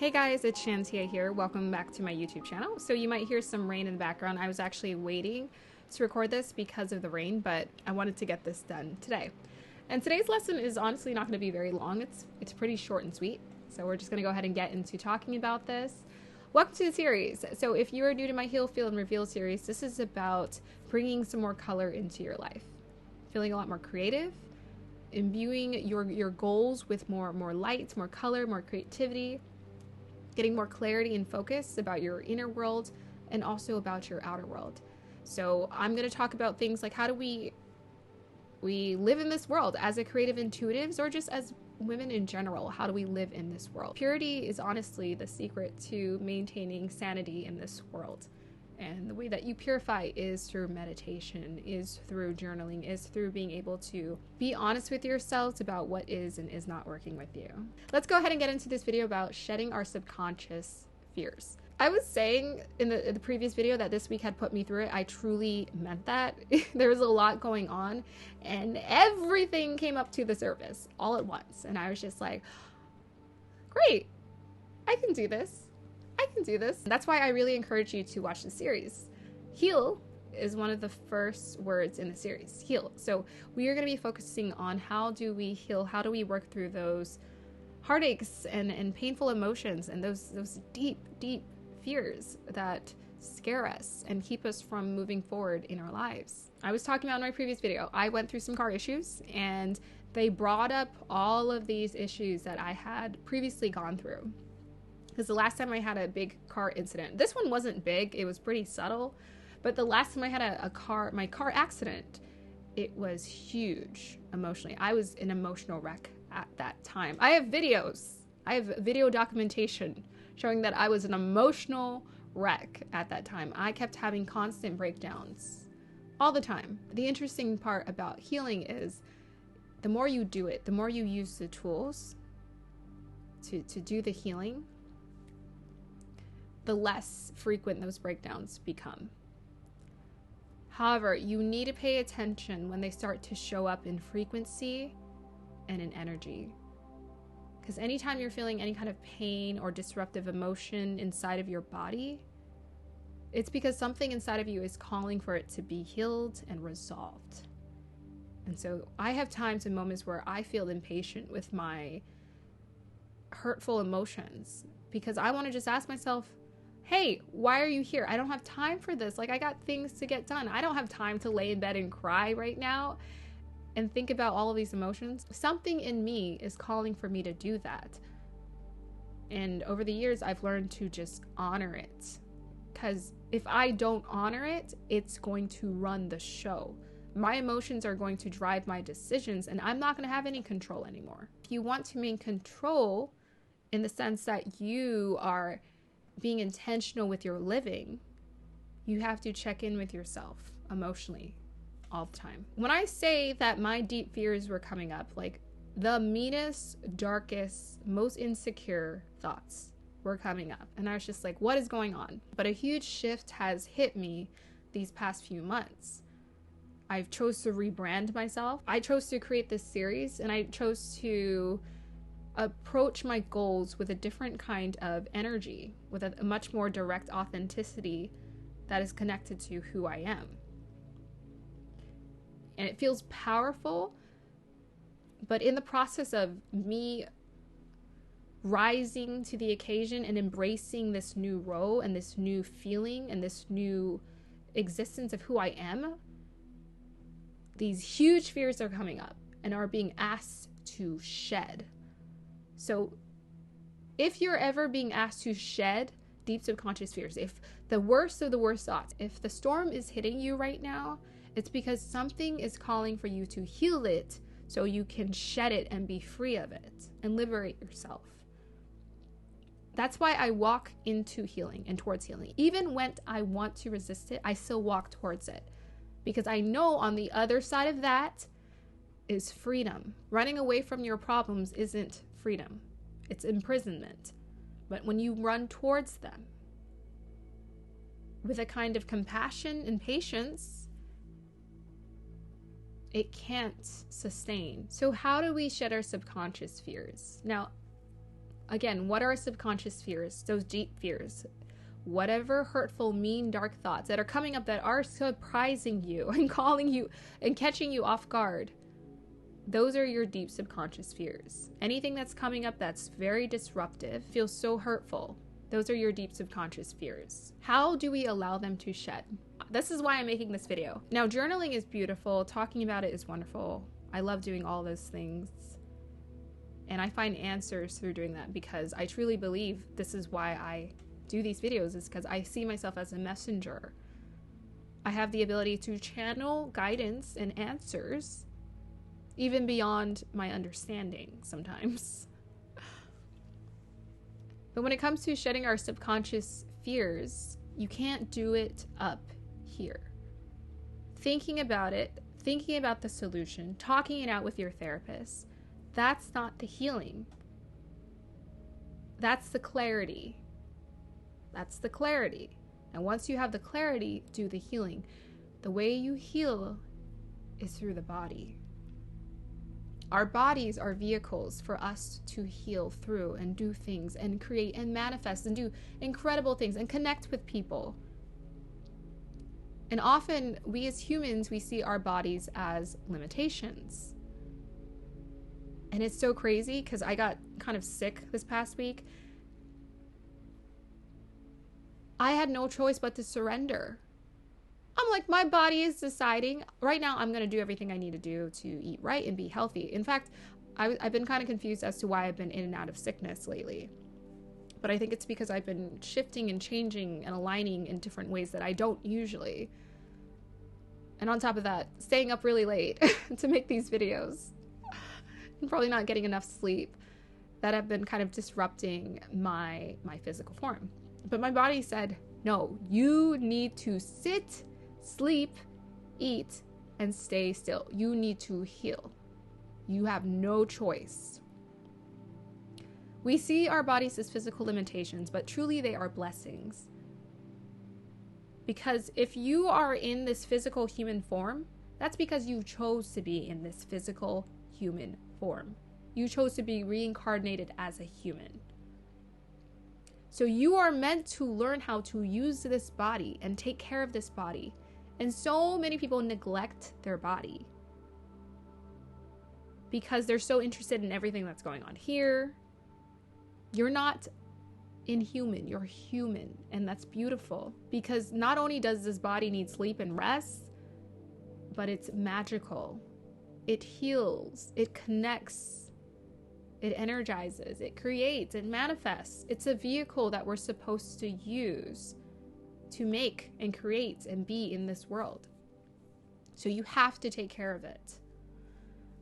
Hey guys, it's Shantia here. Welcome back to my YouTube channel. So you might hear some rain in the background. I was actually waiting to record this because of the rain, but I wanted to get this done today. And today's lesson is honestly not going to be very long. It's pretty short and sweet. So we're just going to go ahead and get into talking about this. Welcome to the series. So if you are new to my Heal, Feel, and Reveal series, this is about bringing some more color into your life. Feeling a lot more creative, imbuing your goals with more light, more color, more creativity, getting more clarity and focus about your inner world and also about your outer world. So I'm going to talk about things like how do we live in this world as a creative intuitives, or just as women in general. How do we live in this world? Purity is honestly the secret to maintaining sanity in this world. And the way that you purify is through meditation, is through journaling, is through being able to be honest with yourselves about what is and is not working with you. Let's go ahead and get into this video about shedding our subconscious fears. I was saying in the previous video that this week had put me through it. I truly meant that. There was a lot going on and everything came up to the surface all at once. And I was just like, great, I can do this. I can do this. That's why I really encourage you to watch the series. Heal is one of the first words in the series. Heal. So we are going to be focusing on how do we heal? How do we work through those heartaches and painful emotions and those deep fears that scare us and keep us from moving forward in our lives. I was talking about in my previous video, I went through some car issues and they brought up all of these issues that I had previously gone through. Because the last time I had a big car incident, this one wasn't big, it was pretty subtle, but the last time I had my car accident, it was huge emotionally. I was an emotional wreck at that time. I have videos, I have video documentation showing that I was an emotional wreck at that time. I kept having constant breakdowns all the time. The interesting part about healing is the more you do it, the more you use the tools to do the healing, the less frequent those breakdowns become. However, you need to pay attention when they start to show up in frequency and in energy. Because anytime you're feeling any kind of pain or disruptive emotion inside of your body, it's because something inside of you is calling for it to be healed and resolved. And so I have times and moments where I feel impatient with my hurtful emotions because I want to just ask myself, hey, why are you here? I don't have time for this. Like, I got things to get done. I don't have time to lay in bed and cry right now and think about all of these emotions. Something in me is calling for me to do that. And over the years, I've learned to just honor it. Because if I don't honor it, it's going to run the show. My emotions are going to drive my decisions, and I'm not going to have any control anymore. If you want to maintain control in the sense that you are being intentional with your living, you have to check in with yourself emotionally all the time. When I say that my deep fears were coming up, like the meanest, darkest, most insecure thoughts were coming up, and I was just like, what is going on? But a huge shift has hit me these past few months. I've chose to rebrand myself. I chose to create this series, and I chose to approach my goals with a different kind of energy, with a much more direct authenticity that is connected to who I am. And it feels powerful, but in the process of me rising to the occasion and embracing this new role and this new feeling and this new existence of who I am, these huge fears are coming up and are being asked to shed. So if you're ever being asked to shed deep subconscious fears, if the worst of the worst thoughts, if the storm is hitting you right now, it's because something is calling for you to heal it so you can shed it and be free of it and liberate yourself. That's why I walk into healing and towards healing. Even when I want to resist it, I still walk towards it because I know on the other side of that is freedom. Running away from your problems isn't freedom. It's imprisonment. But when you run towards them with a kind of compassion and patience, it can't sustain. So how do we shed our subconscious fears? Now, Again, what are our subconscious fears? Those deep fears. Whatever hurtful, mean, dark thoughts that are coming up that are surprising you and calling you and catching you off guard. Those are your deep subconscious fears. Anything that's coming up that's very disruptive, feels so hurtful. Those are your deep subconscious fears. How do we allow them to shed? This is why I'm making this video. Now, journaling is beautiful. Talking about it is wonderful. I love doing all those things. And I find answers through doing that because I truly believe this is why I do these videos, is because I see myself as a messenger. I have the ability to channel guidance and answers even beyond my understanding sometimes. But when it comes to shedding our subconscious fears, you can't do it up here. Thinking about it, thinking about the solution, talking it out with your therapist, that's not the healing. That's the clarity. That's the clarity. And once you have the clarity, do the healing. The way you heal is through the body. Our bodies are vehicles for us to heal through and do things and create and manifest and do incredible things and connect with people. And often we as humans, we see our bodies as limitations. And it's so crazy because I got kind of sick this past week. I had no choice but to surrender. I'm like, my body is deciding right now I'm going to do everything I need to do to eat right and be healthy. In fact, I've been kind of confused as to why I've been in and out of sickness lately. But I think it's because I've been shifting and changing and aligning in different ways that I don't usually. And on top of that, staying up really late to make these videos. And probably not getting enough sleep that have been kind of disrupting my physical form. But my body said, no, you need to sit, sleep, eat, and stay still. You need to heal. You have no choice. We see our bodies as physical limitations, but truly they are blessings. Because if you are in this physical human form, that's because you chose to be in this physical human form. You chose to be reincarnated as a human. So you are meant to learn how to use this body and take care of this body. And so many people neglect their body because they're so interested in everything that's going on here. You're not inhuman, you're human. And that's beautiful because not only does this body need sleep and rest, but it's magical. It heals, it connects. It energizes, it creates, it manifests. It's a vehicle that we're supposed to use to make and create and be in this world. So you have to take care of it.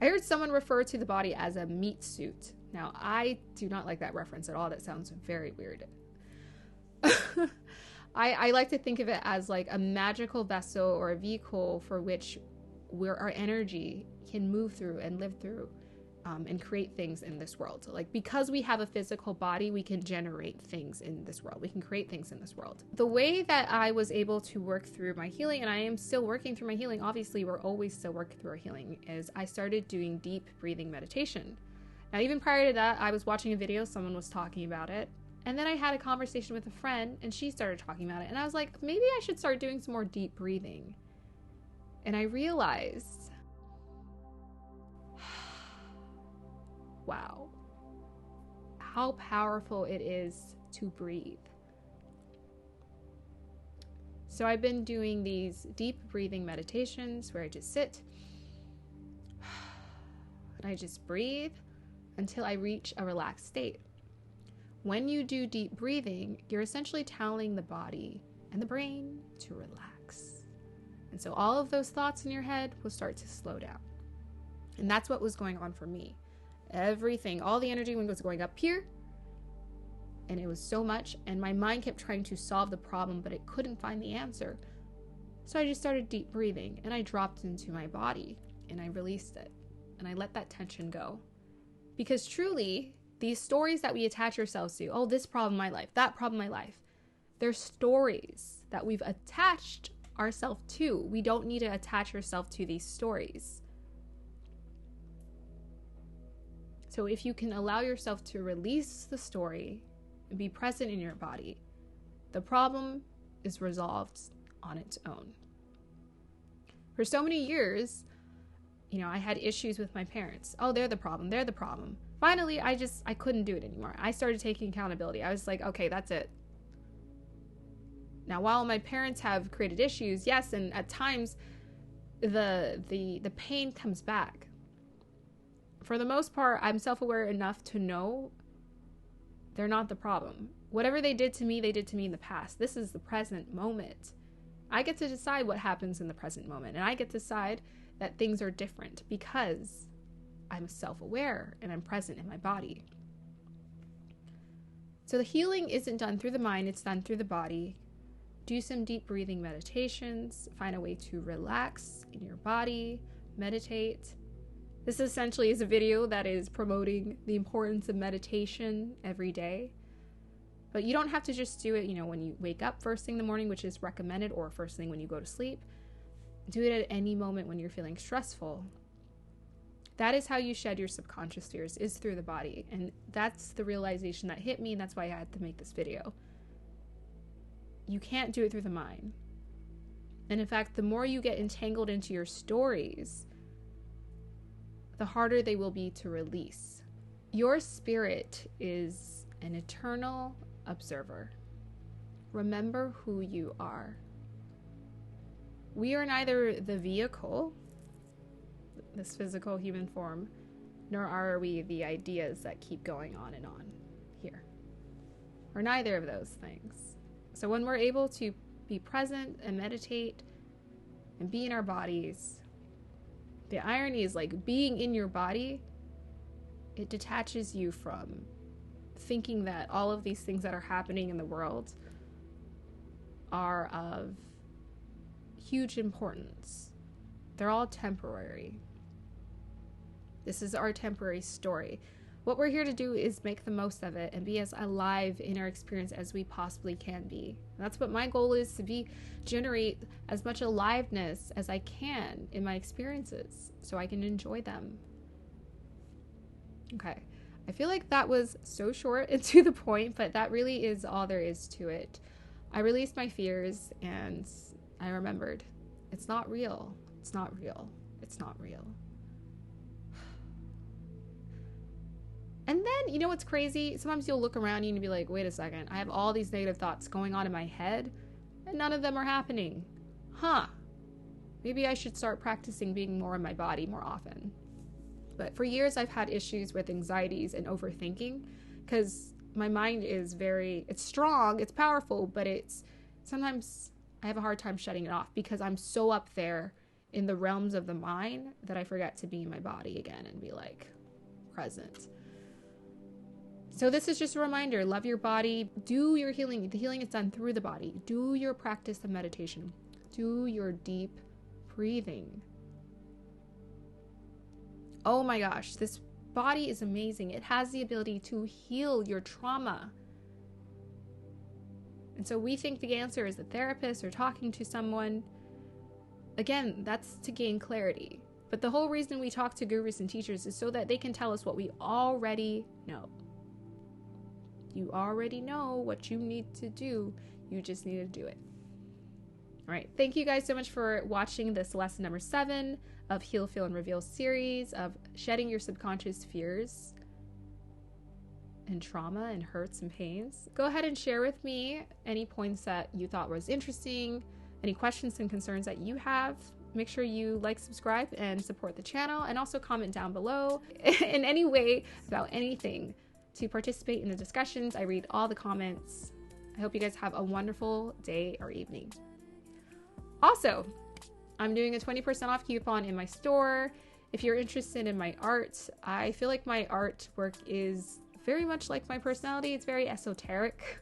I heard someone refer to the body as a meat suit. Now, I do not like that reference at all. That sounds very weird. I like to think of it as like a magical vessel or a vehicle for which our energy can move through and live through. And create things in this world. So like, because we have a physical body, we can generate things in this world. We can create things in this world. The way that I was able to work through my healing, and I am still working through my healing, obviously we're always still working through our healing, is I started doing deep breathing meditation. Now, even prior to that, I was watching a video, someone was talking about it. And then I had a conversation with a friend and she started talking about it. And I was like, maybe I should start doing some more deep breathing. And I realized, wow, how powerful it is to breathe. So I've been doing these deep breathing meditations where I just sit and I just breathe until I reach a relaxed state. When you do deep breathing, you're essentially telling the body and the brain to relax. And so all of those thoughts in your head will start to slow down. And that's what was going on for me. Everything, all the energy was going up here, and it was so much, and my mind kept trying to solve the problem, but it couldn't find the answer. So I just started deep breathing, and I dropped into my body, and I released it, and I let that tension go. Because truly, these stories that we attach ourselves to, oh, this problem in my life, that problem in my life, they're stories that we've attached ourselves to. We don't need to attach ourselves to these stories. So So if you can allow yourself to release the story and be present in your body, the problem is resolved on its own. For so many years, I had issues with my parents. Oh, they're the problem. They're the problem. Finally, I couldn't do it anymore. I started taking accountability. I was like, okay, that's it. Now, while my parents have created issues, yes, and at times the pain comes back. For the most part, I'm self-aware enough to know they're not the problem. Whatever they did to me in the past. This is the present moment. I get to decide what happens in the present moment, and I get to decide that things are different because I'm self-aware and I'm present in my body. So the healing isn't done through the mind, it's done through the body. Do some deep breathing meditations, find a way to relax in your body, meditate. This essentially is a video that is promoting the importance of meditation every day. But you don't have to just do it, when you wake up first thing in the morning, which is recommended, or first thing when you go to sleep. Do it at any moment when you're feeling stressful. That is how you shed your subconscious fears, is through the body. And that's the realization that hit me, and that's why I had to make this video. You can't do it through the mind. And in fact, the more you get entangled into your stories, the harder they will be to release. Your spirit is an eternal observer. Remember who you are. We are neither the vehicle, this physical human form, nor are we the ideas that keep going on and on here. We're neither of those things. So when we're able to be present and meditate and be in our bodies, the irony is like being in your body, it detaches you from thinking that all of these things that are happening in the world are of huge importance. They're all temporary. This is our temporary story. What we're here to do is make the most of it and be as alive in our experience as we possibly can be. And that's what my goal is, to generate as much aliveness as I can in my experiences so I can enjoy them. Okay. I feel like that was so short and to the point, but that really is all there is to it. I released my fears and I remembered it's not real. It's not real. It's not real. And then, you know what's crazy? Sometimes you'll look around you and be like, wait a second, I have all these negative thoughts going on in my head and none of them are happening. Maybe I should start practicing being more in my body more often. But for years, I've had issues with anxieties and overthinking because my mind is it's strong, it's powerful, but sometimes I have a hard time shutting it off because I'm so up there in the realms of the mind that I forget to be in my body again and be like present. So this is just a reminder, love your body, do your healing. The healing is done through the body. Do your practice of meditation. Do your deep breathing. Oh my gosh, this body is amazing. It has the ability to heal your trauma. And so we think the answer is a therapist or talking to someone. Again, that's to gain clarity. But the whole reason we talk to gurus and teachers is so that they can tell us what we already know. You already know what you need to do. You just need to do it. All right. Thank you guys so much for watching this lesson number 7 of Heal, Feel, and Reveal series of shedding your subconscious fears and trauma and hurts and pains. Go ahead and share with me any points that you thought was interesting, any questions and concerns that you have. Make sure you like, subscribe, and support the channel, and also comment down below in any way about anything to participate in the discussions. I read all the comments. I hope you guys have a wonderful day or evening. Also, I'm doing a 20% off coupon in my store. If you're interested in my art, I feel like my artwork is very much like my personality. It's very esoteric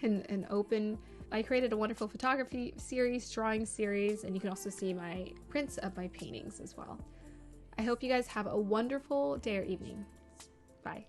and open. I created a wonderful photography series, drawing series, and you can also see my prints of my paintings as well. I hope you guys have a wonderful day or evening. Bye.